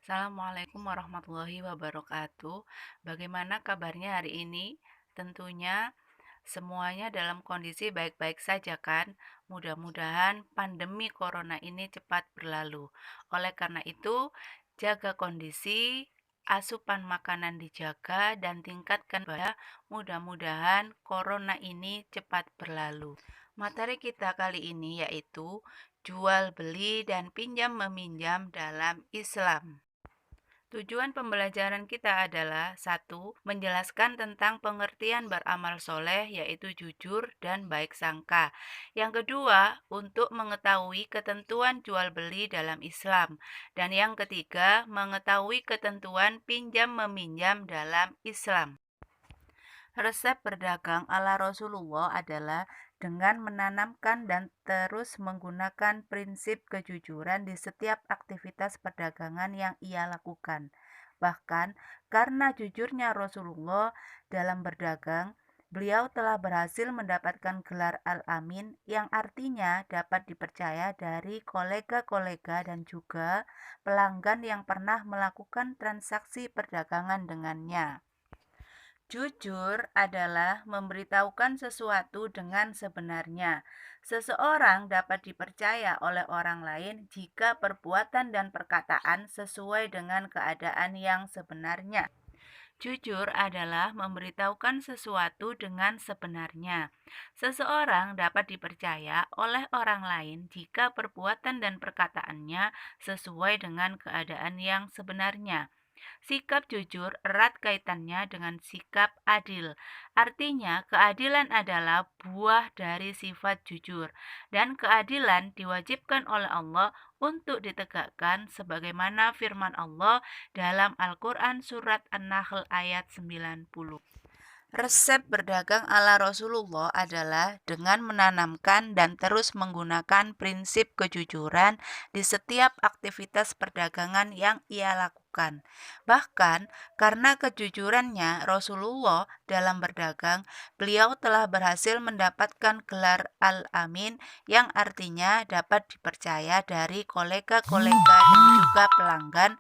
Assalamualaikum warahmatullahi wabarakatuh. Bagaimana kabarnya hari ini? Tentunya semuanya dalam kondisi baik-baik saja kan? Mudah-mudahan pandemi corona ini cepat berlalu. Oleh karena itu, jaga kondisi, asupan makanan dijaga, dan tingkatkan ibadah. Mudah-mudahan corona ini cepat berlalu. Materi kita kali ini yaitu jual beli dan pinjam meminjam dalam Islam. Tujuan pembelajaran kita adalah satu, menjelaskan tentang pengertian beramal soleh yaitu jujur dan baik sangka. Yang kedua, untuk mengetahui ketentuan jual beli dalam Islam. Dan yang ketiga, mengetahui ketentuan pinjam meminjam dalam Islam. Resep berdagang ala Rasulullah adalah dengan menanamkan dan terus menggunakan prinsip kejujuran di setiap aktivitas perdagangan yang ia lakukan. Bahkan karena jujurnya Rasulullah dalam berdagang, beliau telah berhasil mendapatkan gelar Al-Amin yang artinya dapat dipercaya dari kolega-kolega dan juga pelanggan yang pernah melakukan transaksi perdagangan dengannya. Jujur adalah memberitahukan sesuatu dengan sebenarnya. Seseorang dapat dipercaya oleh orang lain jika perbuatan dan perkataan sesuai dengan keadaan yang sebenarnya. Jujur adalah memberitahukan sesuatu dengan sebenarnya. Seseorang dapat dipercaya oleh orang lain jika perbuatan dan perkataannya sesuai dengan keadaan yang sebenarnya. Sikap jujur erat kaitannya dengan sikap adil. Artinya, keadilan adalah buah dari sifat jujur, dan keadilan diwajibkan oleh Allah untuk ditegakkan sebagaimana firman Allah dalam Al-Quran Surat An-Nahl ayat 90. Resep berdagang ala Rasulullah adalah dengan menanamkan dan terus menggunakan prinsip kejujuran di setiap aktivitas perdagangan yang ia lakukan. Bahkan karena kejujurannya Rasulullah dalam berdagang, beliau telah berhasil mendapatkan gelar Al-Amin yang artinya dapat dipercaya dari kolega-kolega dan juga pelanggan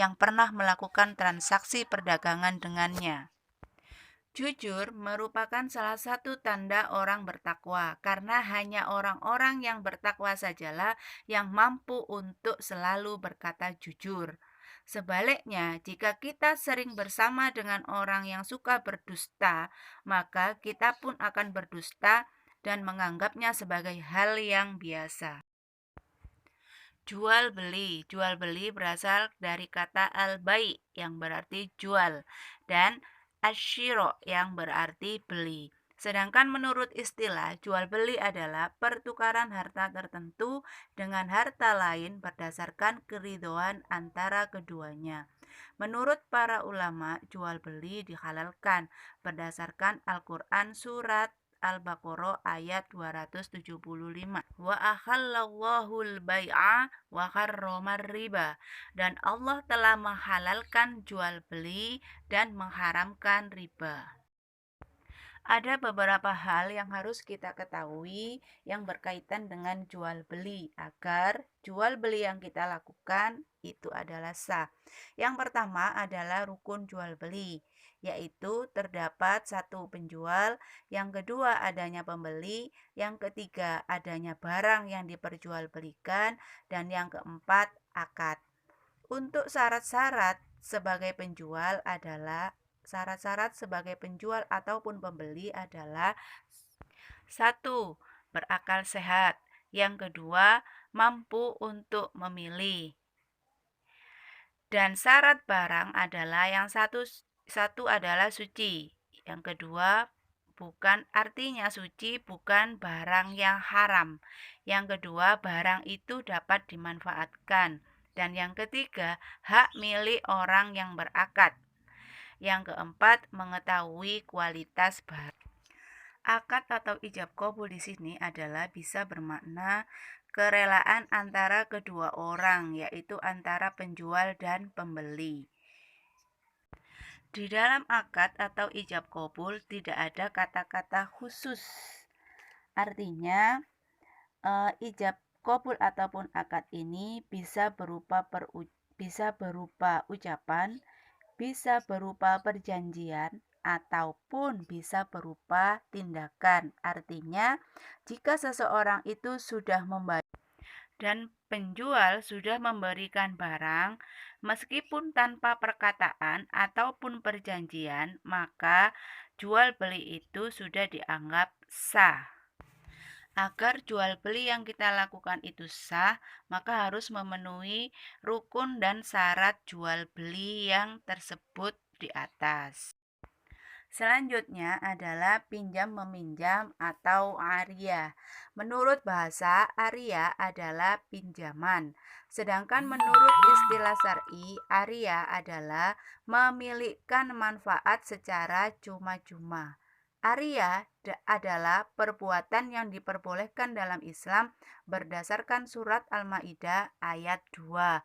yang pernah melakukan transaksi perdagangan dengannya. Jujur merupakan salah satu tanda orang bertakwa, karena hanya orang-orang yang bertakwa sajalah yang mampu untuk selalu berkata jujur. Sebaliknya, jika kita sering bersama dengan orang yang suka berdusta, maka kita pun akan berdusta dan menganggapnya sebagai hal yang biasa. Jual beli berasal dari kata al-bai yang berarti jual dan asyiro yang berarti beli. Sedangkan menurut istilah, jual beli adalah pertukaran harta tertentu dengan harta lain berdasarkan keridhoan antara keduanya. Menurut para ulama, jual beli dihalalkan berdasarkan Al-Quran surat Al-Baqarah ayat 275. Wa ahallallahu al-bai'a wa harramar riba. Dan Allah telah menghalalkan jual beli dan mengharamkan riba. Ada beberapa hal yang harus kita ketahui yang berkaitan dengan jual beli agar jual beli yang kita lakukan itu adalah sah. Yang pertama adalah rukun jual beli, yaitu terdapat satu penjual, yang kedua adanya pembeli, yang ketiga adanya barang yang diperjualbelikan, dan yang keempat akad. Untuk syarat-syarat sebagai penjual adalah syarat-syarat sebagai penjual ataupun pembeli adalah satu, berakal sehat. Yang kedua, mampu untuk memilih. Dan syarat barang adalah satu adalah suci. Yang kedua, bukan artinya suci bukan barang yang haram. Yang kedua, barang itu dapat dimanfaatkan. Dan yang ketiga, hak milik orang yang berakad. Yang keempat, mengetahui kualitas barang. Akad atau ijab kabul di sini adalah bisa bermakna kerelaan antara kedua orang, yaitu antara penjual dan pembeli. Di dalam akad atau ijab kabul tidak ada kata-kata khusus. Artinya, ijab kabul ataupun akad ini bisa berupa bisa berupa ucapan, bisa berupa perjanjian, ataupun bisa berupa tindakan. Artinya, jika seseorang itu sudah membayar dan penjual sudah memberikan barang, meskipun tanpa perkataan ataupun perjanjian, maka jual beli itu sudah dianggap sah. Agar jual beli yang kita lakukan itu sah, maka harus memenuhi rukun dan syarat jual beli yang tersebut di atas. Selanjutnya adalah pinjam meminjam atau aria. Menurut bahasa, aria adalah pinjaman. Sedangkan menurut istilah syar'i, aria adalah memiliki manfaat secara cuma-cuma. Aria adalah perbuatan yang diperbolehkan dalam Islam berdasarkan surat Al-Maidah ayat 2,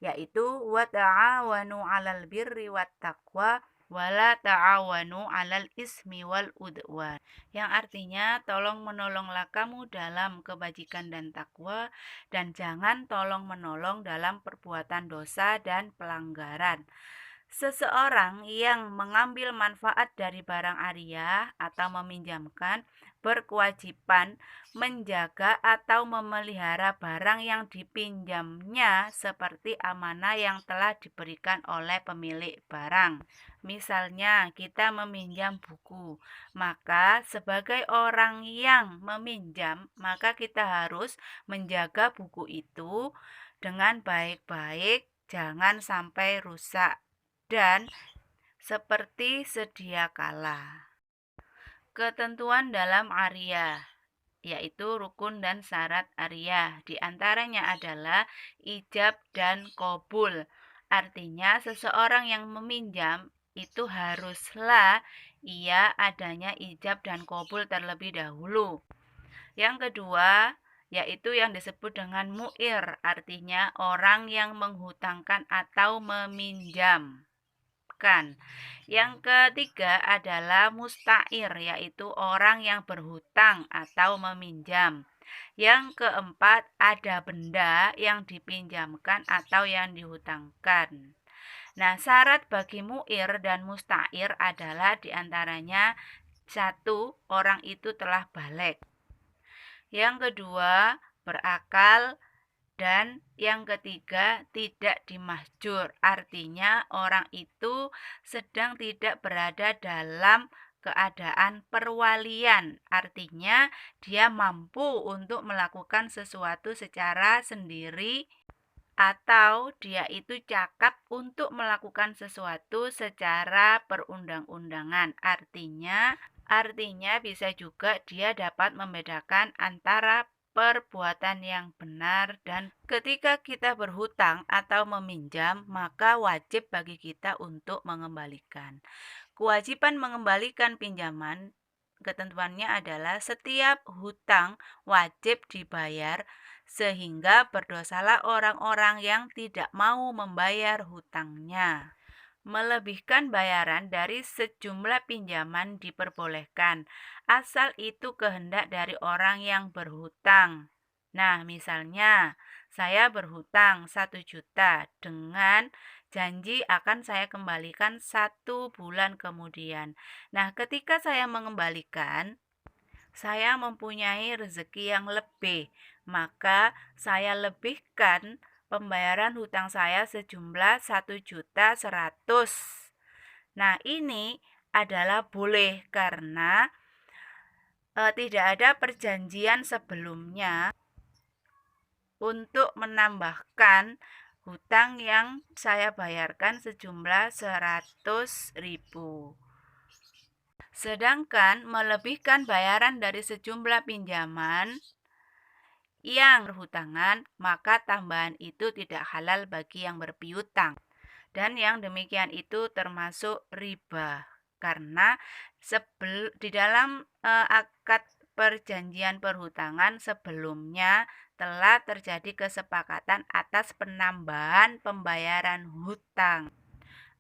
yaitu wa ta'awanu 'alal birri wat taqwa wala ta'awanu 'alal ismi wal udwan, yang artinya tolong menolonglah kamu dalam kebajikan dan takwa, dan jangan tolong menolong dalam perbuatan dosa dan pelanggaran. Seseorang yang mengambil manfaat dari barang aria atau meminjamkan berkewajiban menjaga atau memelihara barang yang dipinjamnya seperti amanah yang telah diberikan oleh pemilik barang. Misalnya, kita meminjam buku, maka sebagai orang yang meminjam, maka kita harus menjaga buku itu dengan baik-baik, jangan sampai rusak dan seperti sedia kala. Ketentuan dalam aria, yaitu rukun dan syarat aria. Di antaranya adalah ijab dan qabul. Artinya seseorang yang meminjam itu haruslah ia adanya ijab dan qabul terlebih dahulu. Yang kedua, yaitu yang disebut dengan mu'ir, artinya orang yang menghutangkan atau meminjam. Yang ketiga adalah musta'ir, yaitu orang yang berhutang atau meminjam. Yang keempat, ada benda yang dipinjamkan atau yang dihutangkan. Nah, syarat bagi mu'ir dan musta'ir adalah diantaranya satu, orang itu telah balik. Yang kedua, berakal. Dan yang ketiga, tidak dimahjur. Artinya orang itu sedang tidak berada dalam keadaan perwalian. Artinya dia mampu untuk melakukan sesuatu secara sendiri, atau dia itu cakap untuk melakukan sesuatu secara perundang-undangan. Artinya bisa juga dia dapat membedakan antara perbuatan yang benar, dan ketika kita berhutang atau meminjam, maka wajib bagi kita untuk mengembalikan. Kewajiban mengembalikan pinjaman, ketentuannya adalah setiap hutang wajib dibayar, sehingga berdosalah orang-orang yang tidak mau membayar hutangnya. Melebihkan bayaran dari sejumlah pinjaman diperbolehkan, asal itu kehendak dari orang yang berhutang. Nah, misalnya saya berhutang 1 juta dengan janji akan saya kembalikan 1 bulan kemudian. Nah, ketika saya mengembalikan, saya mempunyai rezeki yang lebih, maka saya lebihkan pembayaran hutang saya sejumlah 1.100.000. Nah, ini adalah boleh karena tidak ada perjanjian sebelumnya untuk menambahkan hutang yang saya bayarkan sejumlah 100.000. Sedangkan melebihkan bayaran dari sejumlah pinjaman yang berhutangan, maka tambahan itu tidak halal bagi yang berpiutang. Dan yang demikian itu termasuk riba, karena di dalam akad perjanjian perhutangan sebelumnya telah terjadi kesepakatan atas penambahan pembayaran hutang.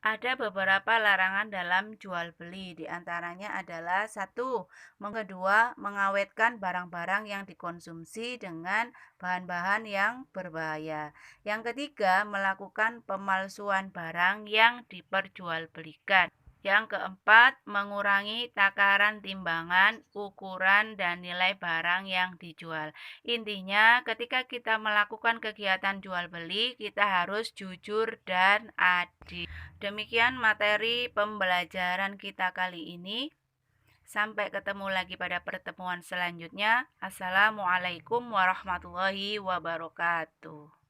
Ada beberapa larangan dalam jual beli, di antaranya adalah satu, kedua, mengawetkan barang-barang yang dikonsumsi dengan bahan-bahan yang berbahaya. Yang ketiga, melakukan pemalsuan barang yang diperjualbelikan. Yang keempat, mengurangi takaran timbangan, ukuran, dan nilai barang yang dijual. Intinya, ketika kita melakukan kegiatan jual beli, kita harus jujur dan adil. Demikian materi pembelajaran kita kali ini. Sampai ketemu lagi pada pertemuan selanjutnya. Assalamualaikum warahmatullahi wabarakatuh.